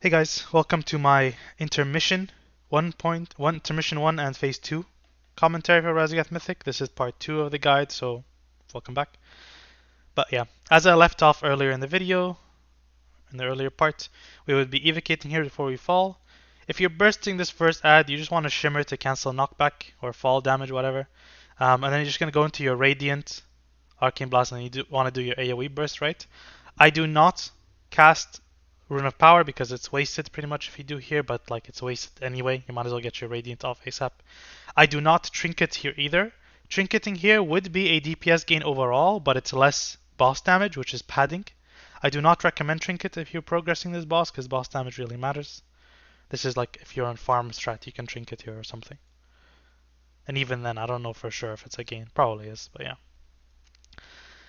Hey guys, welcome to my Intermission 1.1, Intermission 1 and Phase 2 commentary for Raszageth Mythic. This is part 2 of the guide, so welcome back. But yeah, as I left off earlier in the video, in the earlier part, we would be evocating here before we fall. If you're bursting this first ad, you just want to shimmer to cancel knockback or fall damage, whatever. And then you're just going to go into your Radiant, Arcane Blast, and you want to do your AoE burst, right? I do not cast Rune of Power because it's wasted pretty much if you do here, but like it's wasted anyway. You might as well get your Radiant off ASAP. I do not Trinket here either. Trinketing here would be a DPS gain overall, but it's less boss damage, which is padding. I do not recommend Trinket if you're progressing this boss because boss damage really matters. This is like if you're on farm strat, you can Trinket here or something. And even then, I don't know for sure if it's a gain. Probably is, but yeah.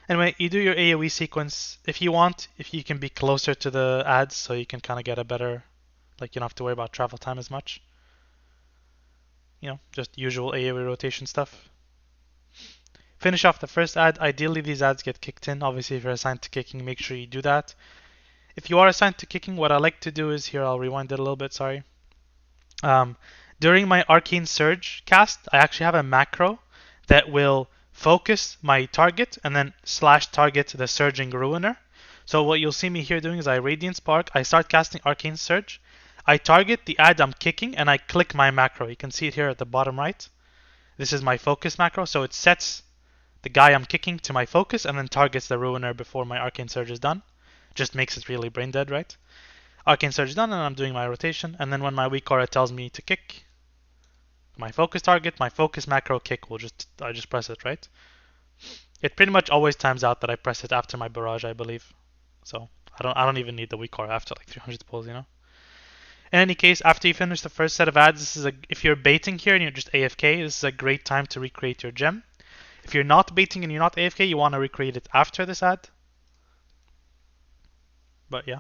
Anyway, you do your AoE sequence if you want, if you can be closer to the ads so you can kind of get a better, like you don't have to worry about travel time as much. You know, just usual AoE rotation stuff. Finish off the first ad. Ideally, these ads get kicked in. Obviously, if you're assigned to kicking, make sure you do that. If you are assigned to kicking, what I like to do is here, I'll rewind it a little bit, sorry. During my Arcane Surge cast, I actually have a macro that will focus my target and then slash target the Surging Ruiner. So what you'll see me here doing is I Radiant Spark, I start casting Arcane Surge, I target the ad I'm kicking and I click my macro. You can see it here at the bottom right. This is my focus macro, so it sets the guy I'm kicking to my focus and then targets the Ruiner before my Arcane Surge is done. Just makes it really brain dead, right? Arcane Surge is done and I'm doing my rotation, and then when my weak aura tells me to kick my focus target, my focus macro kick I just press it, right? It pretty much always times out that I press it after my barrage, I believe. So I don't even need the weak aura after like 300 pulls, you know. In any case, after you finish the first set of ads, if you're baiting here and you're just AFK, this is a great time to recreate your gem. If you're not baiting and you're not AFK, you want to recreate it after this ad. But yeah,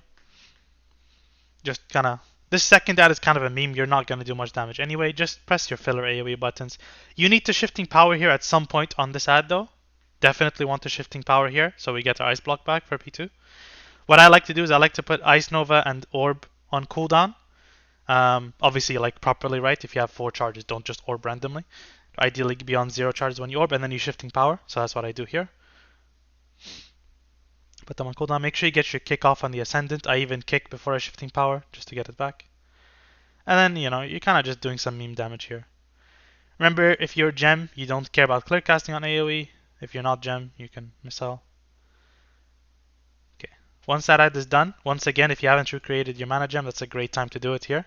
just kind of. This second ad is kind of a meme. You're not going to do much damage anyway. Just press your filler AoE buttons. You need the shifting power here at some point on this ad though. Definitely want the shifting power here so we get our ice block back for P2. What I like to do is I like to put Ice Nova and Orb on cooldown. Obviously like properly, right? If you have 4 charges, don't just Orb randomly. Ideally be on 0 charges when you Orb and then you shifting power. So that's what I do here. Put them on cooldown. Make sure you get your kick off on the Ascendant. I even kick before I shifting power just to get it back. And then, you know, you're kind of just doing some meme damage here. Remember, if you're gem, you don't care about clear casting on AoE. If you're not gem, you can missile. Okay. Once that ad is done, once again, if you haven't recreated your mana gem, that's a great time to do it here.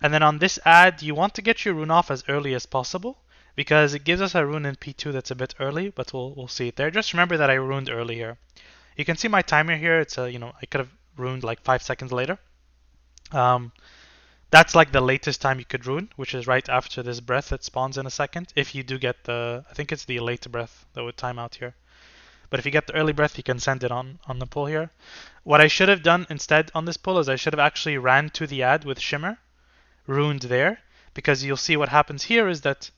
And then on this ad, you want to get your rune off as early as possible because it gives us a rune in P2 that's a bit early, but we'll see it there. Just remember that I runed early here. You can see my timer here. It's I could have runed like 5 seconds later. That's like the latest time you could rune, which is right after this breath that spawns in a second. If you do get I think it's the late breath that would time out here. But if you get the early breath, you can send it on the pull here. What I should have done instead on this pull is I should have actually ran to the ad with Shimmer, runed there, because you'll see what happens here is that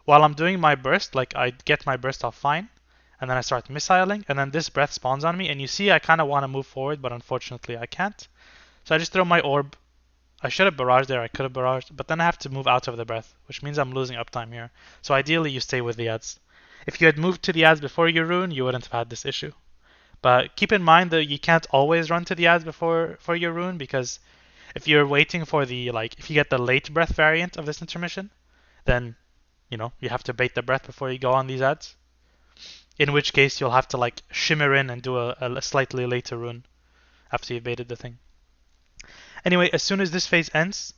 while I'm doing my burst, like I get my burst off fine, and then I start missiling, and then this breath spawns on me, and you see I kind of want to move forward, but unfortunately I can't. So I just throw my orb. I should have barraged there, I could have barraged, but then I have to move out of the breath, which means I'm losing uptime here. So ideally you stay with the ads. If you had moved to the ads before you rune, you wouldn't have had this issue. But keep in mind that you can't always run to the ads before your rune, because if you're waiting for if you get the late breath variant of this intermission, then, you know, you have to bait the breath before you go on these ads. In which case you'll have to like shimmer in and do a slightly later rune after you've baited the thing. Anyway, as soon as this phase ends,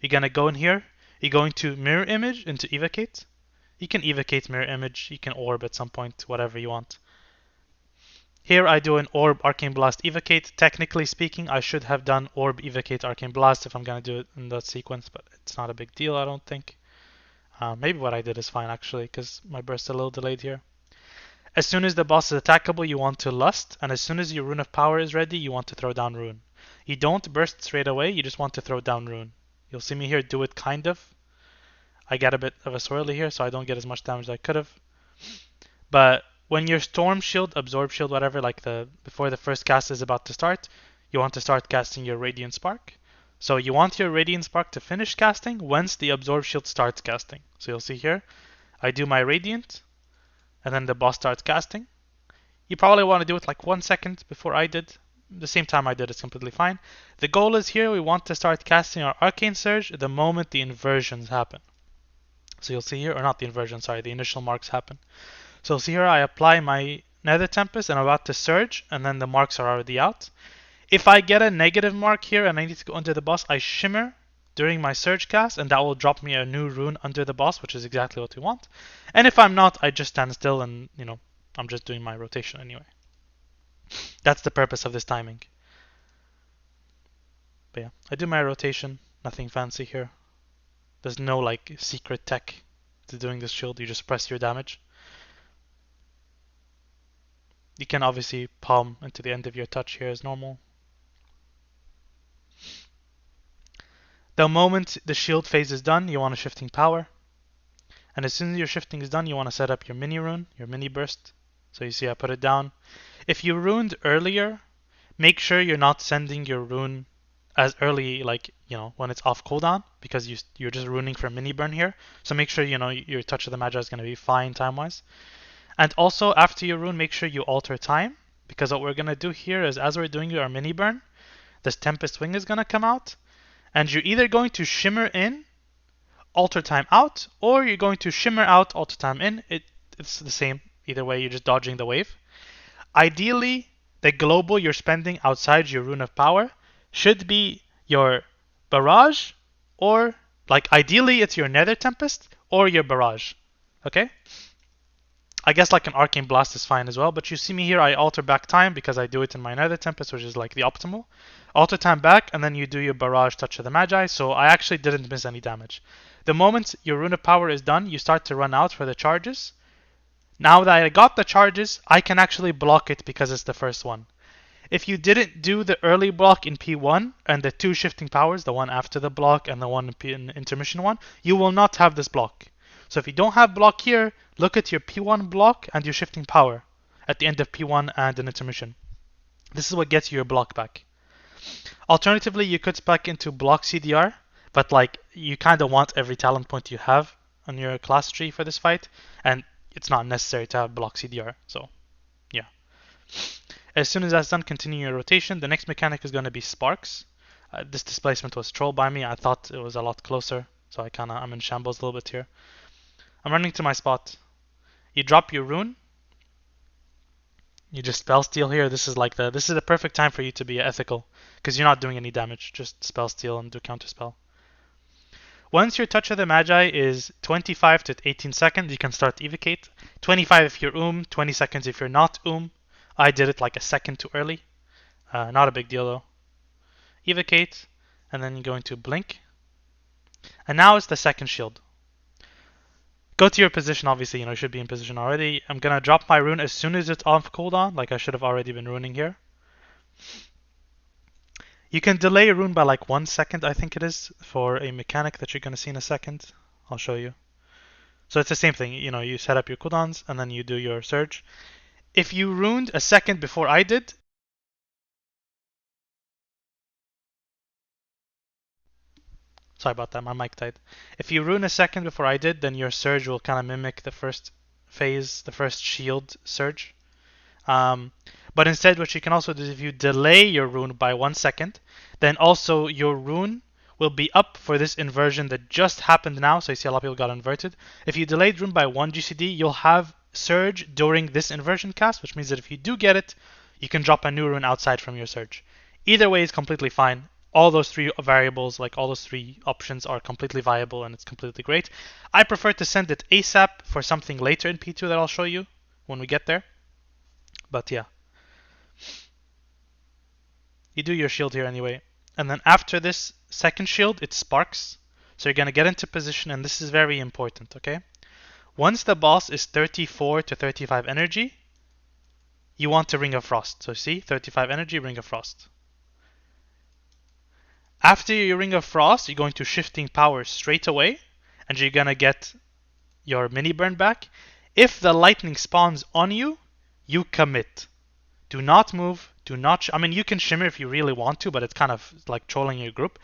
you're going to go in here. You're going to mirror image into evocate. You can evocate mirror image. You can orb at some point, whatever you want. Here I do an orb arcane blast evocate. Technically speaking, I should have done orb evocate arcane blast if I'm going to do it in that sequence, but it's not a big deal, I don't think. Maybe what I did is fine actually, because my burst is a little delayed here. As soon as the boss is attackable, you want to lust, and as soon as your rune of power is ready, you want to throw down rune. You don't burst straight away, you just want to throw down rune. You'll see me here do it kind of. I get a bit of a swirly here, so I don't get as much damage as I could have. But when your storm shield, absorb shield, whatever, before the first cast is about to start, you want to start casting your Radiant Spark. So you want your Radiant Spark to finish casting once the Absorb Shield starts casting. So you'll see here, I do my Radiant, and then the boss starts casting. You probably want to do it like 1 second before I did. The same time I did is completely fine. The goal is here, we want to start casting our Arcane Surge the moment the inversions happen. So you'll see here, or not the inversion, sorry, the initial marks happen. So you'll see here, I apply my Nether Tempest and I'm about to surge, and then the marks are already out. If I get a negative mark here and I need to go under the boss, I shimmer during my surge cast, and that will drop me a new rune under the boss, which is exactly what we want. And if I'm not, I just stand still and, I'm just doing my rotation anyway. That's the purpose of this timing. But yeah, I do my rotation, nothing fancy here. There's no like secret tech to doing this shield, you just press your damage. You can obviously palm into the end of your touch here as normal. The moment the shield phase is done, you want a shifting power. And as soon as your shifting is done, you want to set up your mini rune, your mini burst. So you see I put it down. If you runed earlier, make sure you're not sending your rune as early, like, when it's off cooldown, because you're just runing for mini burn here. So make sure, your Touch of the Magi is going to be fine time-wise. And also, after your rune, make sure you alter time, because what we're going to do here is, as we're doing our mini burn, this Tempest Wing is going to come out, and you're either going to shimmer in, alter time out, or you're going to shimmer out, alter time in. It's the same. Either way, you're just dodging the wave. Ideally, the global you're spending outside your Rune of Power should be your Barrage, or, like, ideally it's your Nether Tempest or your Barrage. Okay? I guess like an Arcane Blast is fine as well, but you see me here, I alter back time because I do it in my Nether Tempest, which is like the optimal. Alter time back, and then you do your Barrage Touch of the Magi, so I actually didn't miss any damage. The moment your Rune of Power is done, you start to run out for the charges. Now that I got the charges, I can actually block it because it's the first one. If you didn't do the early block in P1 and the 2 shifting powers, the one after the block and the one in Intermission 1, you will not have this block. So if you don't have block here, look at your P1 block and your shifting power at the end of P1 and an Intermission. This is what gets you your block back. Alternatively, you could spec into block CDR, but like you kind of want every talent point you have on your class tree for this fight, and it's not necessary to have block CDR, so yeah. As soon as that's done, continue your rotation. The next mechanic is going to be Sparks. This displacement was trolled by me. I thought it was a lot closer, so I'm in shambles a little bit here. I'm running to my spot. You drop your rune. You just spell steal here. This is the perfect time for you to be ethical, because you're not doing any damage. Just spell steal and do counter spell. Once your Touch of the Magi is 25 to 18 seconds, you can start to evocate. 25 if you're 20 seconds if you're not I did it like a second too early. Not a big deal though. Evocate, and then you go into blink. And now it's the second shield. Go to your position, obviously, you should be in position already. I'm gonna drop my rune as soon as it's off cooldown, like I should have already been runing here. You can delay a rune by like 1 second, I think it is, for a mechanic that you're gonna see in a second. I'll show you. So it's the same thing, you set up your cooldowns and then you do your surge. If you runed a second before I did, sorry about that, my mic died. If you rune a second before I did, then your surge will kind of mimic the first phase, the first shield surge. But instead, what you can also do is if you delay your rune by 1 second, then also your rune will be up for this inversion that just happened now. So you see a lot of people got inverted. If you delayed rune by 1 GCD, you'll have surge during this inversion cast, which means that if you do get it, you can drop a new rune outside from your surge. Either way is completely fine. All those 3 variables, like all those 3 options are completely viable and it's completely great. I prefer to send it ASAP for something later in P2 that I'll show you when we get there. But yeah. You do your shield here anyway. And then after this second shield, it sparks. So you're going to get into position, and this is very important, okay? Once the boss is 34 to 35 energy, you want to Ring of Frost. So see, 35 energy, Ring of Frost. After your Ring of Frost, you're going to Shifting Power straight away, and you're going to get your mini burn back. If the lightning spawns on you, you commit. Do not move. Do not. I mean, you can shimmer if you really want to, but it's kind of like trolling your group.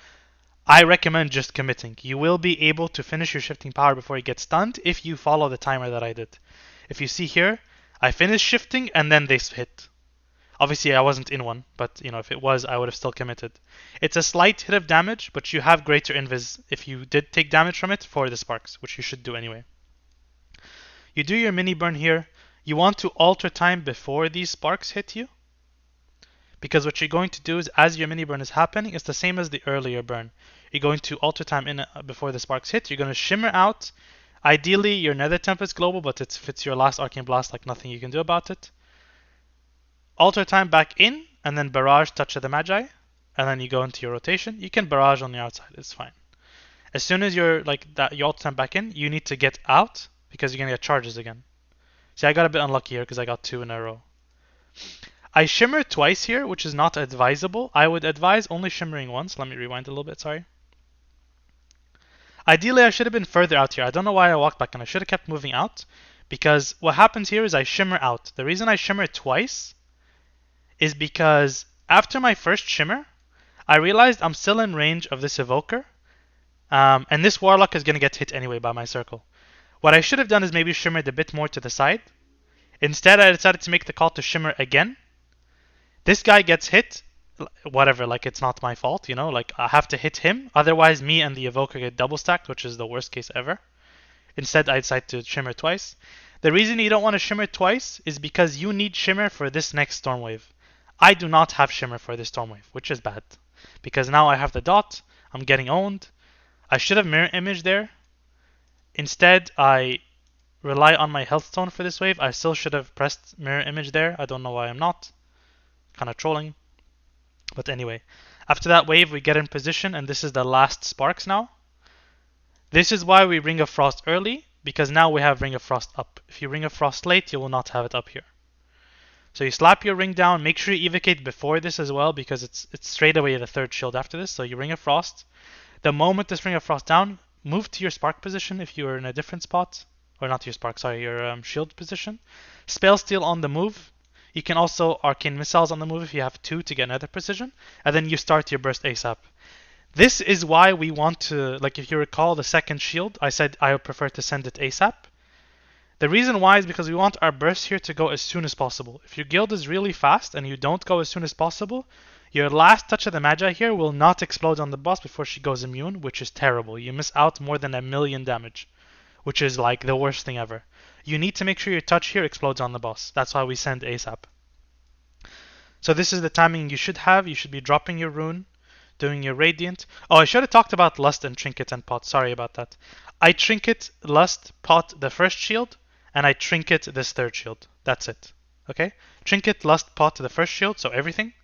I recommend just committing. You will be able to finish your shifting power before you get stunned if you follow the timer that I did. If you see here, I finished shifting and then they hit. Obviously, I wasn't in one, but if it was, I would have still committed. It's a slight hit of damage, but you have greater invis if you did take damage from it for the sparks, which you should do anyway. You do your mini burn here. You want to alter time before these sparks hit you, because what you're going to do is, as your mini burn is happening, it's the same as the earlier burn. You're going to alter time in before the sparks hit. You're going to shimmer out. Ideally, your Nether Temp is global, but if it's your last Arcane Blast, like nothing you can do about it. Alter time back in, and then barrage Touch of the Magi, and then you go into your rotation. You can barrage on the outside, it's fine. As soon as you're like that, you alter time back in, you need to get out because you're gonna get charges again. See, I got a bit unlucky here because I got 2 in a row. I shimmer twice here, which is not advisable. I would advise only shimmering once. Let me rewind a little bit, sorry. Ideally, I should have been further out here. I don't know why I walked back, and I should have kept moving out, because what happens here is I shimmer out. The reason I shimmer twice is because after my first shimmer, I realized I'm still in range of this evoker, and this warlock is going to get hit anyway by my circle. What I should have done is maybe shimmered a bit more to the side. Instead, I decided to make the call to shimmer again. This guy gets hit, whatever, like it's not my fault, like I have to hit him, otherwise me and the evoker get double stacked, which is the worst case ever. Instead, I decide to shimmer twice. The reason you don't want to shimmer twice is because you need shimmer for this next storm wave. I do not have shimmer for this storm wave, which is bad, because now I have the dot. I'm getting owned. I should have mirror image there. Instead, I rely on my health stone for this wave. I still should have pressed mirror image there. I don't know why I'm not. Kind of trolling. But anyway, after that wave, we get in position, and this is the last sparks now. This is why we Ring of Frost early, because now we have Ring of Frost up. If you Ring of Frost late, you will not have it up here. So you slap your ring down. Make sure you evocate before this as well, because it's straight away the third shield after this. So you Ring of Frost. The moment this Ring of Frost down, move to your spark position if you are in a different spot. Or not your spark, sorry, your shield position. Spell Steal on the move. You can also Arcane Missiles on the move if you have 2 to get another precision. And then you start your burst ASAP. This is why we want to, like if you recall the second shield, I said I would prefer to send it ASAP. The reason why is because we want our burst here to go as soon as possible. If your guild is really fast and you don't go as soon as possible, your last Touch of the Magi here will not explode on the boss before she goes immune, which is terrible. You miss out more than 1,000,000 damage, which is like the worst thing ever. You need to make sure your touch here explodes on the boss. That's why we send ASAP. So this is the timing you should have. You should be dropping your rune, doing your radiant. Oh, I should have talked about lust and trinket and pot. Sorry about that. I trinket, lust, pot the first shield, and I trinket this third shield. That's it. Okay? Trinket, lust, pot the first shield, so everything.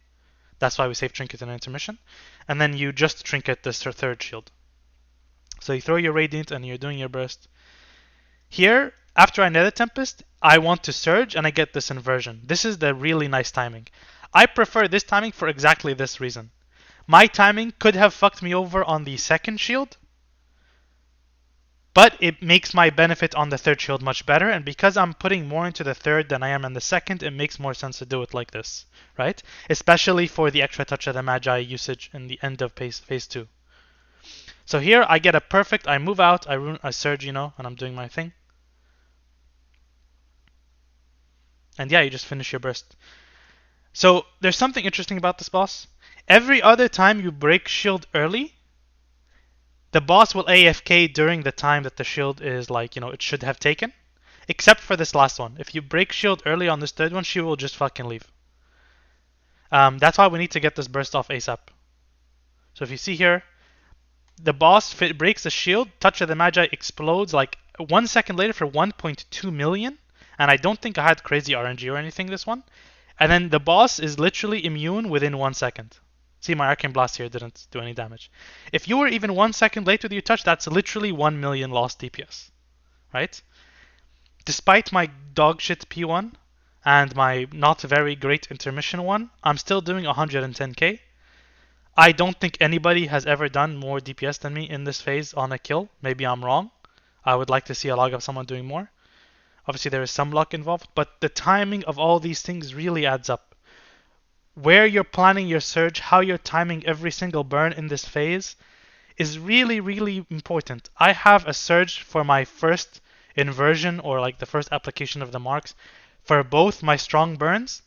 That's why we save trinket in intermission. And then you just trinket this third shield. So you throw your radiant and you're doing your burst. Here, after I Nether Tempest, I want to surge and I get this inversion. This is the really nice timing. I prefer this timing for exactly this reason. My timing could have fucked me over on the second shield, but it makes my benefit on the third shield much better, and because I'm putting more into the third than I am in the second, it makes more sense to do it like this, right? Especially for the extra Touch of the Magi usage in the end of phase 2. So here I get a perfect, I move out, I surge, and I'm doing my thing. And yeah, you just finish your burst. So there's something interesting about this boss. Every other time you break shield early, the boss will AFK during the time that the shield is like, it should have taken. Except for this last one. If you break shield early on this third one, she will just fucking leave. That's why we need to get this burst off ASAP. So if you see here, the boss breaks the shield, Touch of the Magi explodes like 1 second later for 1.2 million. And I don't think I had crazy RNG or anything this one. And then the boss is literally immune within 1 second. See, my Arcane Blast here didn't do any damage. If you were even 1 second late with your touch, that's literally 1 million lost DPS. Right? Despite my dogshit P1 and my not very great intermission one, I'm still doing 110k. I don't think anybody has ever done more DPS than me in this phase on a kill. Maybe I'm wrong. I would like to see a log of someone doing more. Obviously there is some luck involved, but the timing of all these things really adds up. where you're planning your surge, how you're timing every single burn in this phase is really, really important. I have a surge for my first inversion, or like the first application of the marks, for both my strong burns,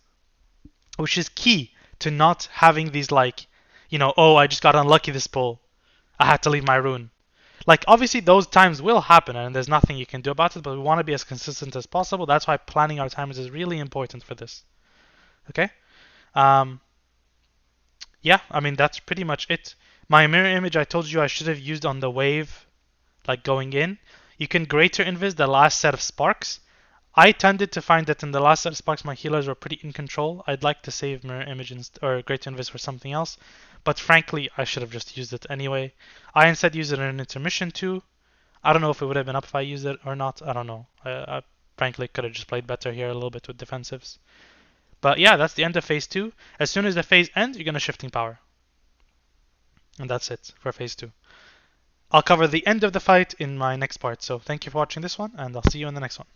which is key to not having these like, oh, I just got unlucky this pull. I had to leave my rune. Like, obviously those times will happen and there's nothing you can do about it, but we want to be as consistent as possible. That's why planning our timers is really important for this. Okay? Um, yeah, I mean, that's pretty much it. My mirror image I told you I should have used on the wave, like going in. You can greater invis the last set of sparks. I tended to find that in the last set of sparks my healers were pretty in control. I'd like to save mirror image or greater invis for something else, but frankly I should have just used it anyway. I instead used it in an intermission too. I don't know if it would have been up if I used it or not. I don't know. I frankly could have just played better here a little bit with defensives. But yeah, that's the end of phase 2. As soon as the phase ends, you're going to shifting power. And that's it for phase 2. I'll cover the end of the fight in my next part. So thank you for watching this one, and I'll see you in the next one.